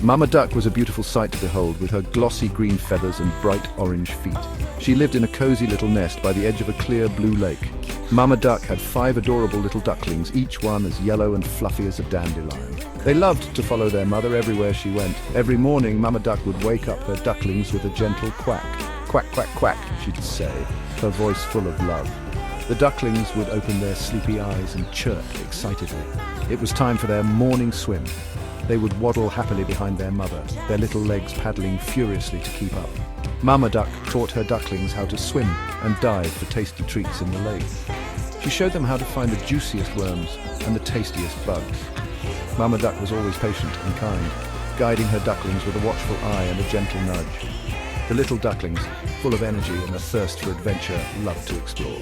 Mama Duck was a beautiful sight to behold, with her glossy green feathers and bright orange feet. She lived in a cozy little nest by the edge of a clear blue lake. Mama Duck had 5 adorable little ducklings, each one as yellow and fluffy as a dandelion. They loved to follow their mother everywhere she went. Every morning, Mama Duck would wake up her ducklings with a gentle quack. Quack, quack, quack, she'd say, her voice full of love. The ducklings would open their sleepy eyes and chirp excitedly. It was time for their morning swim. They would waddle happily behind their mother, their little legs paddling furiously to keep up. Mama Duck taught her ducklings how to swim and dive for tasty treats in the lake. She showed them how to find the juiciest worms and the tastiest bugs. Mama Duck was always patient and kind, guiding her ducklings with a watchful eye and a gentle nudge. The little ducklings, full of energy and a thirst for adventure, loved to explore.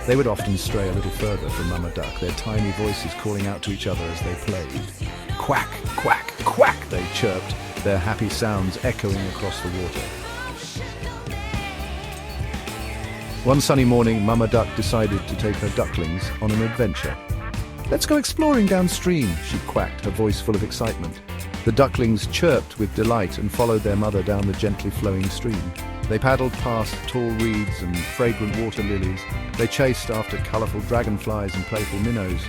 They would often stray a little further from Mama Duck, their tiny voices calling out to each other as they played. Quack, quack, quack, they chirped, their happy sounds echoing across the water. One sunny morning, Mama Duck decided to take her ducklings on an adventure. "Let's go exploring downstream," she quacked, her voice full of excitement. The ducklings chirped with delight and followed their mother down the gently flowing stream. They paddled past tall reeds and fragrant water lilies. They chased after colorful dragonflies and playful minnows.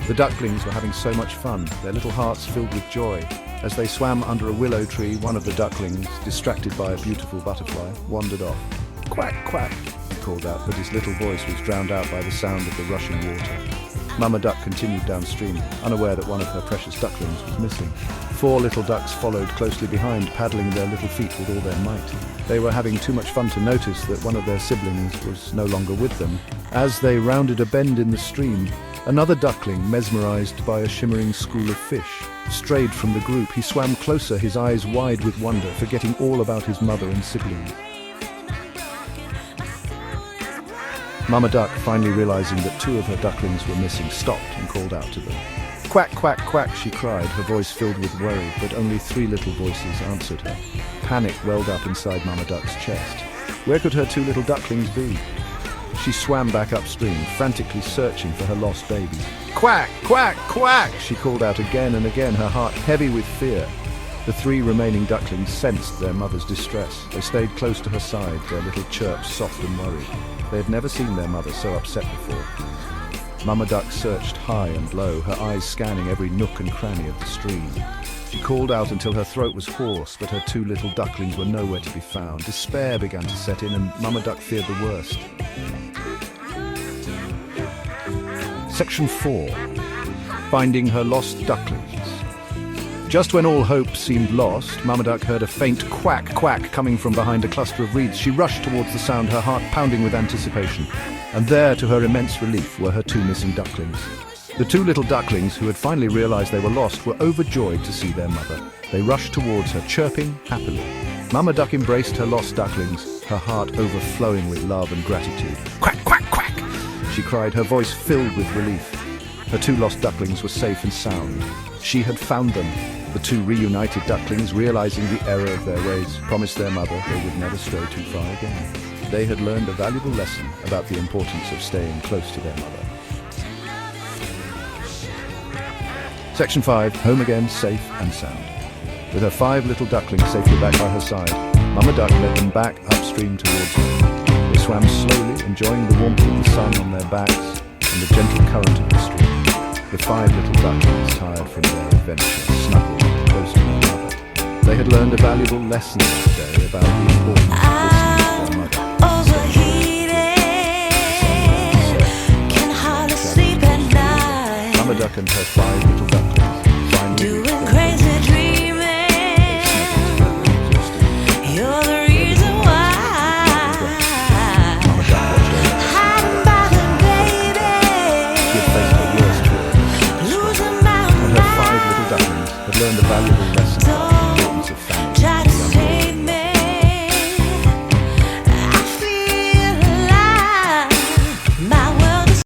The ducklings were having so much fun, their little hearts filled with joy. As they swam under a willow tree, one of the ducklings, distracted by a beautiful butterfly, wandered off. "Quack, quack," he called out, but his little voice was drowned out by the sound of the rushing water. Mama Duck continued downstream, unaware that one of her precious ducklings was missing. 4 little ducks followed closely behind, paddling their little feet with all their might. They were having too much fun to notice that one of their siblings was no longer with them. As they rounded a bend in the stream, another duckling, mesmerized by a shimmering school of fish, strayed from the group. He swam closer, his eyes wide with wonder, forgetting all about his mother and siblings. Mama Duck, finally realizing that 2 of her ducklings were missing, stopped and called out to them. "Quack, quack, quack," she cried, her voice filled with worry, but only 3 little voices answered her. Panic welled up inside Mama Duck's chest. Where could her 2 little ducklings be? She swam back upstream, frantically searching for her lost babies. "Quack, quack, quack," she called out again and again, her heart heavy with fear. The 3 remaining ducklings sensed their mother's distress. They stayed close to her side, their little chirps soft and worried. They had never seen their mother so upset before. Mama Duck searched high and low, her eyes scanning every nook and cranny of the stream. She called out until her throat was hoarse, but her 2 little ducklings were nowhere to be found. Despair began to set in, and Mama Duck feared the worst. Section 4. Finding her lost ducklings. Just when all hope seemed lost, Mama Duck heard a faint quack, quack coming from behind a cluster of reeds. She rushed towards the sound, her heart pounding with anticipation. And there, to her immense relief, were her 2 missing ducklings. The 2 little ducklings, who had finally realized they were lost, were overjoyed to see their mother. They rushed towards her, chirping happily. Mama Duck embraced her lost ducklings, her heart overflowing with love and gratitude. "Quack, quack, quack," she cried, her voice filled with relief. Her 2 lost ducklings were safe and sound. She had found them. The 2 reunited ducklings, realizing the error of their ways, promised their mother they would never stray too far again. They had learned a valuable lesson about the importance of staying close to their mother. Section 5. Home again, safe and sound. With her 5 little ducklings safely back by her side, Mama Duck led them back upstream towards her. They swam slowly, enjoying the warmth of the sun on their backs and the gentle current of the stream. The 5 little ducklings, tired from their adventure, snuggled close to their mother. They had learned a valuable lesson today about the importance of listening to their mother. Mama Duck and her 5 little ducklings finally doing crazy dreaming. You're the reason why. Mama Duck watched over her. Hiding by the baby. She had faced her worst fear, Losing my and her 5 little ducklings had learned a valuable lesson